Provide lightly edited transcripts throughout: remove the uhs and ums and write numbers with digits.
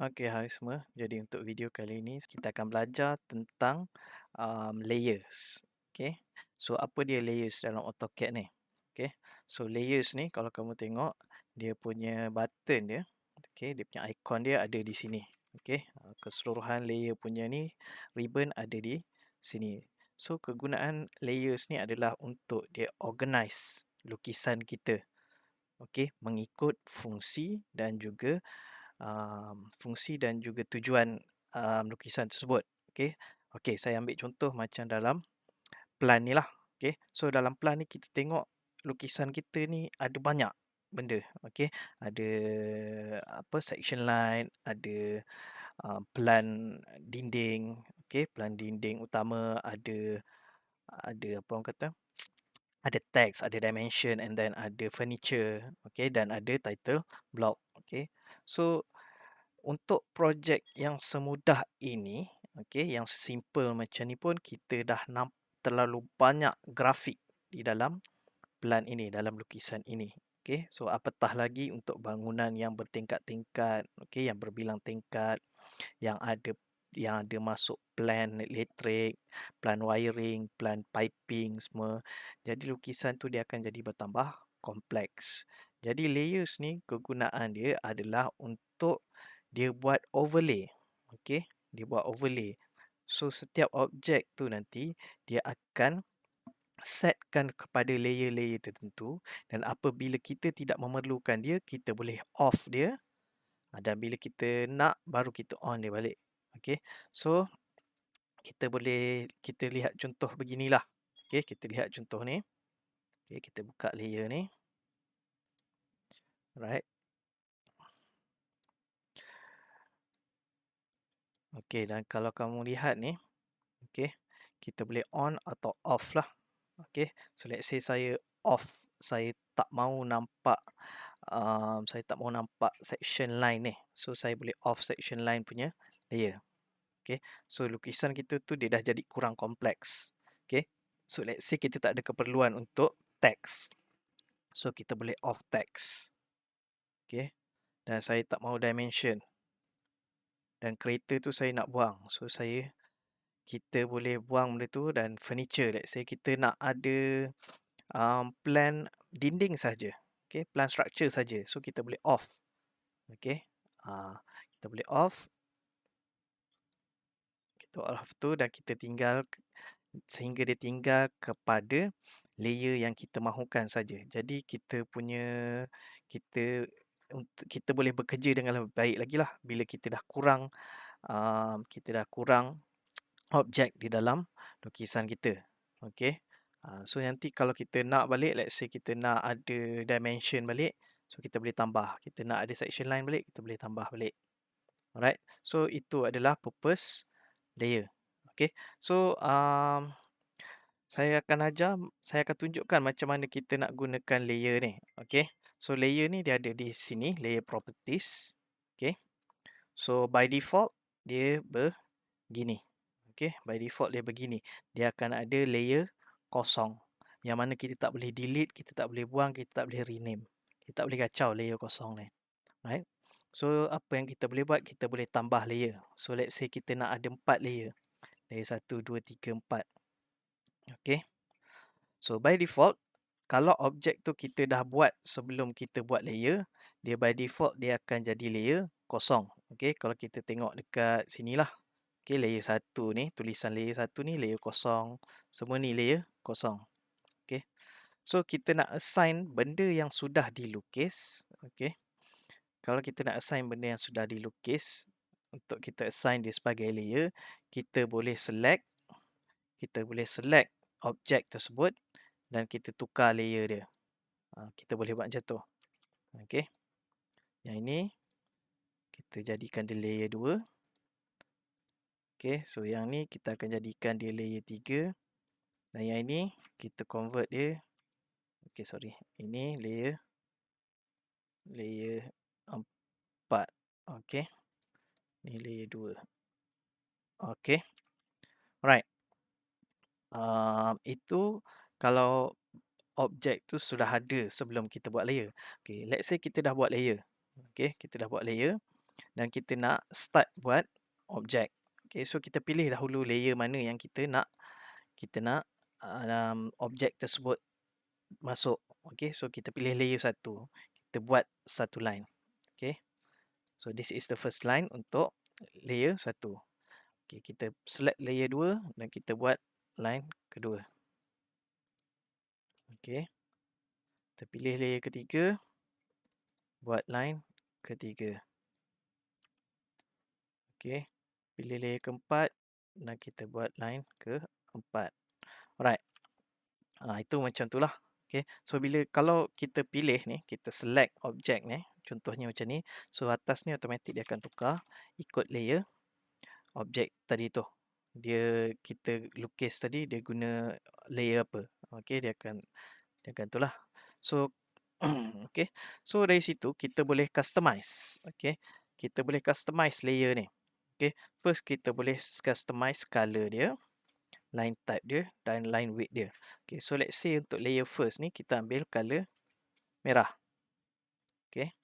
Okay, hai semua. Jadi untuk video kali ini kita akan belajar tentang layers. Okay. So apa dia layers dalam AutoCAD ni? Okay. So layers ni kalau kamu tengok dia punya button dia, okay, dia punya icon dia ada di sini. Okay. Keseluruhan layer punya ni ribbon ada di sini. So kegunaan layers ni adalah untuk dia organize lukisan kita. Okay, mengikut fungsi dan juga fungsi dan juga tujuan lukisan tersebut. Okey. Okey, saya ambil contoh macam dalam plan ni lah. Okey. So dalam plan ni kita tengok lukisan kita ni ada banyak benda. Okey. Ada apa section line, ada plan dinding, okey, plan dinding utama, ada apa orang kata? Ada text, ada dimension and then ada furniture, okey, dan ada title block, okey. So untuk projek yang semudah ini, okey, yang simple macam ni pun kita dah terlalu banyak grafik di dalam plan ini, dalam lukisan ini. Okey, so apatah lagi untuk bangunan yang bertingkat-tingkat, okey, yang berbilang tingkat, yang ada masuk plan elektrik, plan wiring, plan piping semua. Jadi lukisan tu dia akan jadi bertambah kompleks. Jadi layers ni kegunaan dia adalah untuk dia buat overlay. Okey, dia buat overlay. So setiap objek tu nanti dia akan setkan kepada layer-layer tertentu dan apabila kita tidak memerlukan dia, kita boleh off dia. Dan bila kita nak baru kita on dia balik. Okey. So kita lihat contoh beginilah. Okey, kita lihat contoh ni. Okey, kita buka layer ni. Right. Okey, dan kalau kamu lihat ni, okey, kita boleh on atau off lah. Okey. So let's say saya off, saya tak mahu nampak section line ni. So saya boleh off section line punya layer. Okey. So lukisan kita tu dia dah jadi kurang kompleks. Okey. So let's say kita tak ada keperluan untuk text. So kita boleh off text. Okey. Dan saya tak mahu dimension. Dan kereta tu saya nak buang. So kita boleh buang benda tu dan furniture. Let's say kita nak ada plan dinding saja. Okey, plan structure saja. So kita boleh off. Okey. Kita boleh off. Kita off tu dan kita tinggal sehingga dia tinggal kepada layer yang kita mahukan saja. Jadi kita kita boleh bekerja dengan lebih baik lagi lah bila kita dah kurang objek di dalam lukisan kita. Okey. So nanti kalau kita nak balik, let's say kita nak ada dimension balik, so kita boleh tambah. Kita nak ada section line balik, kita boleh tambah balik. Alright. So itu adalah purpose layer. Okey. So saya akan tunjukkan macam mana kita nak gunakan layer ni. Okey. So layer ni dia ada di sini, layer properties. Okey. So by default dia begini. Okey, by default dia begini. Dia akan ada layer kosong. Yang mana kita tak boleh delete, kita tak boleh buang, kita tak boleh rename. Kita tak boleh kacau layer kosong ni. Right? So apa yang kita boleh buat, kita boleh tambah layer. So let's say kita nak ada 4 layer. Layer 1, 2, 3, 4. Okey. So by default, kalau objek tu kita dah buat sebelum kita buat layer, dia by default dia akan jadi layer kosong. Okey, kalau kita tengok dekat sinilah. Okey, layer 1 ni, tulisan layer 1 ni layer kosong. Semua ni layer kosong. Okey. So kita nak assign benda yang sudah dilukis. Okey. Kalau kita nak assign benda yang sudah dilukis, untuk kita assign dia sebagai layer, kita boleh select objek tersebut dan kita tukar layer dia. Kita boleh buat macam tu. Okey. Yang ini kita jadikan dia layer 2. Okey, so yang ni kita akan jadikan dia layer 3. Dan yang ini kita convert dia. Okey, sorry. Ini layer 4. Okey. Ni layer 2. Okey. Alright. Itu kalau objek tu sudah ada sebelum kita buat layer. Okey, let's say kita dah buat layer. Okey, kita dah buat layer dan kita nak start buat objek. Okay, so kita pilih dahulu layer mana yang kita nak objek tersebut masuk. Okay, so kita pilih layer 1. Kita buat satu line. Okay, so this is the first line untuk layer 1. Okay, kita select layer 2 dan kita buat line kedua. Okay, kita pilih layer ketiga, buat line ketiga. Okay, pilih layer keempat dan kita buat line keempat. Alright, itu macam tu lah. Okay, so kalau kita pilih ni, kita select objek ni, contohnya macam ni, so atas ni automatik dia akan tukar ikut layer objek tadi tu. Kita lukis tadi dia guna layer apa. Okay, dia akan tu lah. So okay, so dari situ kita boleh customize. Okay, kita boleh customize layer ni. Okay, first kita boleh customize color dia, line type dia dan line width dia. Okay, so let's say untuk layer first ni kita ambil color merah. Okay,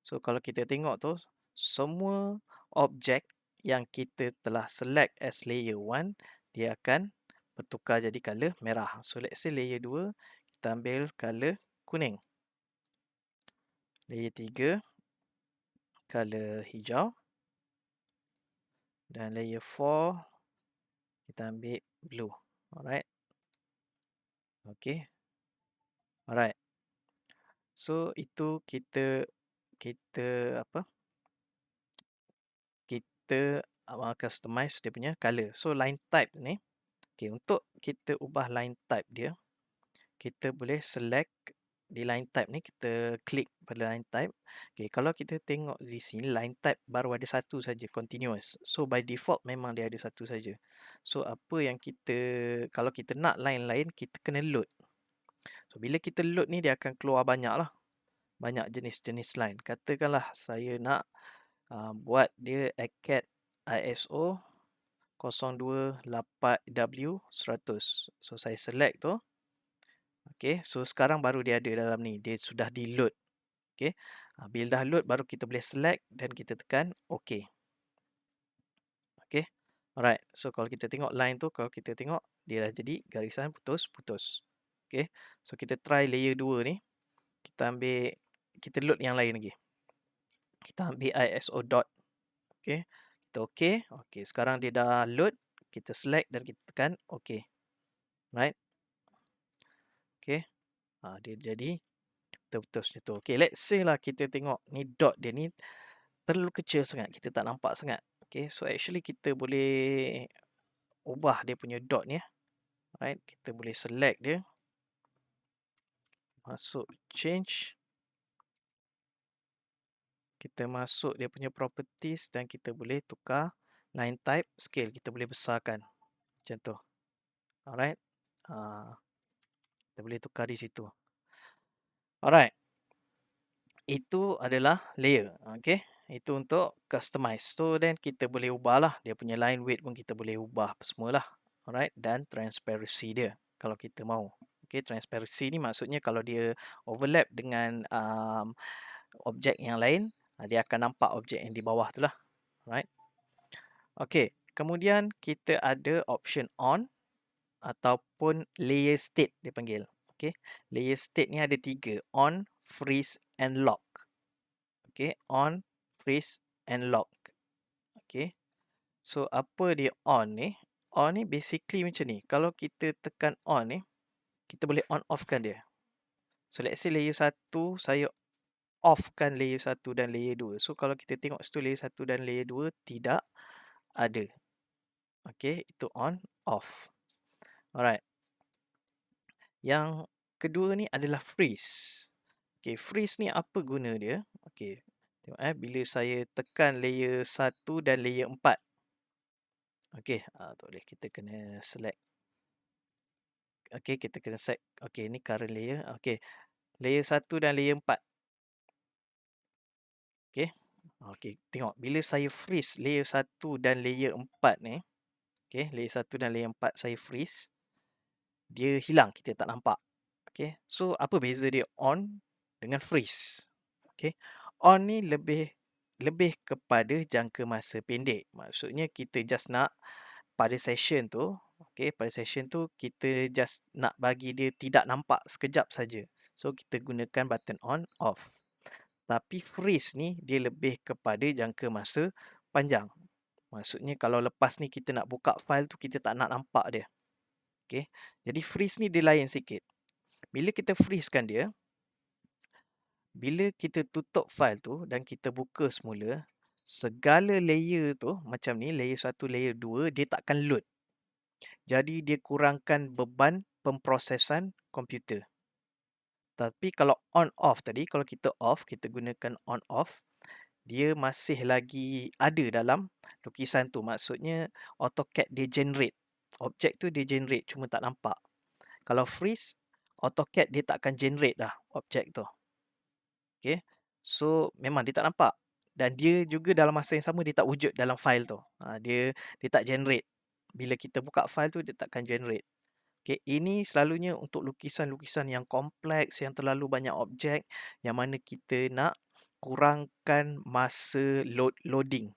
so kalau kita tengok tu, semua objek yang kita telah select as layer 1, dia akan bertukar jadi color merah. So let's say layer 2, kita ambil color kuning. Layer 3, color hijau. Dan layer 4, kita ambil blue. Alright. Okay. Alright. So itu kita apa? Kita customize dia punya color. So line type ni, okay, untuk kita ubah line type dia, kita boleh select di line type ni, kita klik pada line type. Okay, kalau kita tengok di sini line type baru ada satu saja, continuous. So by default memang dia ada satu saja. So apa yang kalau kita nak line lain, kita kena load. So bila kita load ni dia akan keluar banyak lah. Banyak jenis-jenis line. Katakanlah saya nak buat dia ACAD ISO 028W100. So saya select tu. Okay, so sekarang baru dia ada dalam ni. Dia sudah di load. Okay, bila dah load baru kita boleh select dan kita tekan OK. Okay, alright. So kalau kita tengok line tu, kalau kita tengok dia dah jadi garisan putus-putus. Okay, so kita try layer 2 ni. Kita load yang lain lagi. Kita ambil ISO dot. Okay, kita OK. Okay, sekarang dia dah load. Kita select dan kita tekan OK. Right. Okay, dia jadi putus-putus macam tu. Okay, let's say lah kita tengok ni dot dia ni terlalu kecil sangat. Kita tak nampak sangat. Okay, so actually kita boleh ubah dia punya dot ni. Right, kita boleh select dia. Masuk change. Kita masuk dia punya properties dan kita boleh tukar line type, scale. Kita boleh besarkan. Macam tu. Alright. Kita boleh tukar di situ. Alright. Itu adalah layer. Okay. Itu untuk customize. So then kita boleh ubah lah. Dia punya line weight pun kita boleh ubah semualah. Alright. Dan transparency dia. Kalau kita mahu. Okay. Transparency ni maksudnya kalau dia overlap dengan objek yang lain, dia akan nampak objek yang di bawah tu lah. Alright. Okay. Kemudian kita ada option on ataupun layer state dia panggil. Okay. Layer state ni ada 3. On, freeze and lock. Okay. On, freeze and lock. Okay. So apa dia on ni? On ni basically macam ni. Kalau kita tekan on ni, kita boleh on off kan dia. So let's say layer 1, saya off kan layer 1 dan layer 2. So kalau kita tengok situ layer 1 dan layer 2 tidak ada. Okay. Itu on, off. Alright. Yang kedua ni adalah freeze. Okay, freeze ni apa guna dia? Okay, tengok bila saya tekan layer 1 dan layer 4. Okay, tak boleh, kita kena select. Okay, kita kena set. Okay, ni current layer. Okay, layer 1 dan layer 4. Okay, okay, tengok bila saya freeze layer 1 dan layer 4 ni. Okay, layer 1 dan layer 4 saya freeze. Dia hilang, kita tak nampak. Okay, so apa beza dia on dengan freeze? Okay, on ni lebih lebih kepada jangka masa pendek. Maksudnya kita just nak pada session tu, okey, pada session tu kita just nak bagi dia tidak nampak sekejap saja. So kita gunakan button on, off. Tapi freeze ni dia lebih kepada jangka masa panjang. Maksudnya kalau lepas ni kita nak buka file tu kita tak nak nampak dia. Okey. Jadi freeze ni dia lain sikit. Bila kita freezekan dia, bila kita tutup file tu dan kita buka semula, segala layer tu macam ni, layer 1, layer 2, dia takkan load. Jadi dia kurangkan beban pemprosesan komputer. Tapi kalau on off tadi, kalau kita off, kita gunakan on off, dia masih lagi ada dalam lukisan tu. Maksudnya AutoCAD dia generate. Objek tu dia generate cuma tak nampak. Kalau freeze, AutoCAD dia tak akan generate dah objek tu. Okay. So memang dia tak nampak. Dan dia juga dalam masa yang sama dia tak wujud dalam file tu. Dia tak generate. Bila kita buka file tu dia takkan generate. Okay, ini selalunya untuk lukisan-lukisan yang kompleks, yang terlalu banyak objek, yang mana kita nak kurangkan masa loading.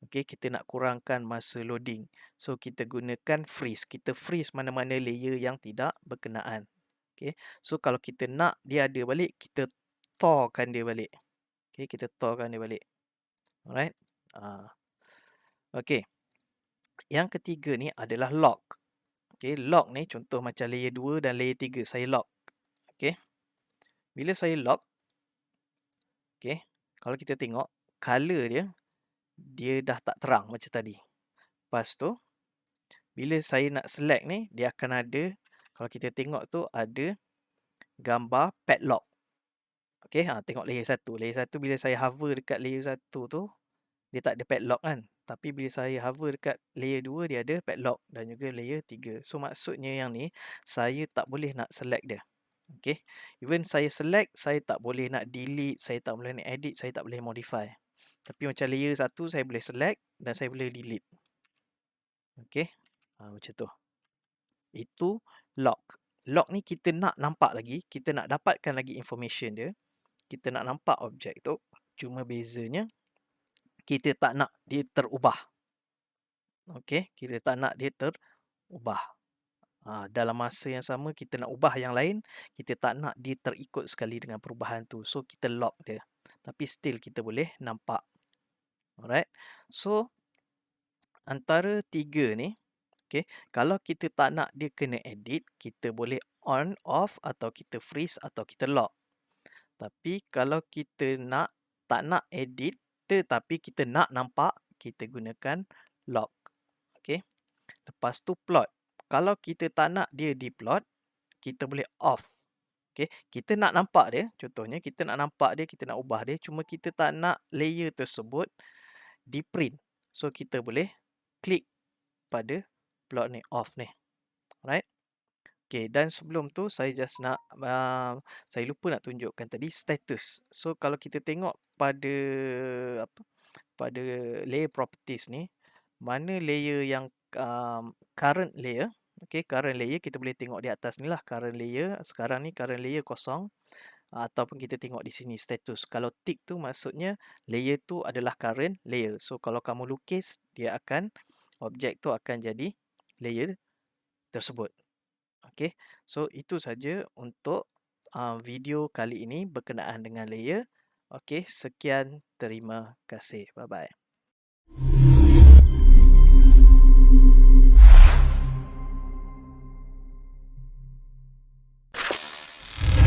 Okay, kita nak kurangkan masa loading. So, kita gunakan freeze. Kita freeze mana-mana layer yang tidak berkenaan. Okay, so kalau kita nak dia ada balik, kita torkan dia balik. Okay, kita torkan dia balik. Alright. Okay. Yang ketiga ni adalah lock. Okay, lock ni contoh macam layer 2 dan layer 3. Saya lock. Okay. Bila saya lock. Okay. Kalau kita tengok. Color dia. Dia dah tak terang macam tadi. Lepas tu. Bila saya nak select ni. Dia akan ada. Kalau kita tengok tu. Ada gambar padlock. Okay. Tengok layer 1. Layer 1 bila saya hover dekat layer 1 tu. Dia tak ada padlock kan. Tapi bila saya hover dekat layer 2, dia ada padlock dan juga layer 3. So, maksudnya yang ni, saya tak boleh nak select dia. Okay. Even saya select, saya tak boleh nak delete, saya tak boleh nak edit, saya tak boleh modify. Tapi macam layer 1, saya boleh select dan saya boleh delete. Okay. Macam tu. Itu lock. Lock ni kita nak nampak lagi, kita nak dapatkan lagi information dia. Kita nak nampak objek tu. Cuma bezanya, kita tak nak dia terubah. Okey, kita tak nak dia terubah. Dalam masa yang sama kita nak ubah yang lain, kita tak nak dia terikut sekali dengan perubahan tu. So kita lock dia. Tapi still kita boleh nampak. Alright. So antara tiga ni, okey, kalau kita tak nak dia kena edit, kita boleh on, off atau kita freeze atau kita lock. Tapi kalau kita tak nak edit tetapi kita nak nampak, kita gunakan lock. Okey. Lepas tu plot. Kalau kita tak nak dia diplot, kita boleh off. Okey. Kita nak nampak dia, contohnya kita nak nampak dia, kita nak ubah dia, cuma kita tak nak layer tersebut di print. So kita boleh klik pada plot ni, off ni. Right? Okay, dan sebelum tu saya just nak saya lupa nak tunjukkan tadi status. So kalau kita tengok pada pada layer properties ni, mana layer yang current layer. Okay, current layer kita boleh tengok di atas ni lah current layer. Sekarang ni current layer kosong. Ataupun kita tengok di sini status. Kalau tick tu maksudnya layer tu adalah current layer. So kalau kamu lukis, dia akan objek tu akan jadi layer tersebut. Okay, so itu saja untuk video kali ini berkenaan dengan layer. Okay, sekian, terima kasih. Bye-bye.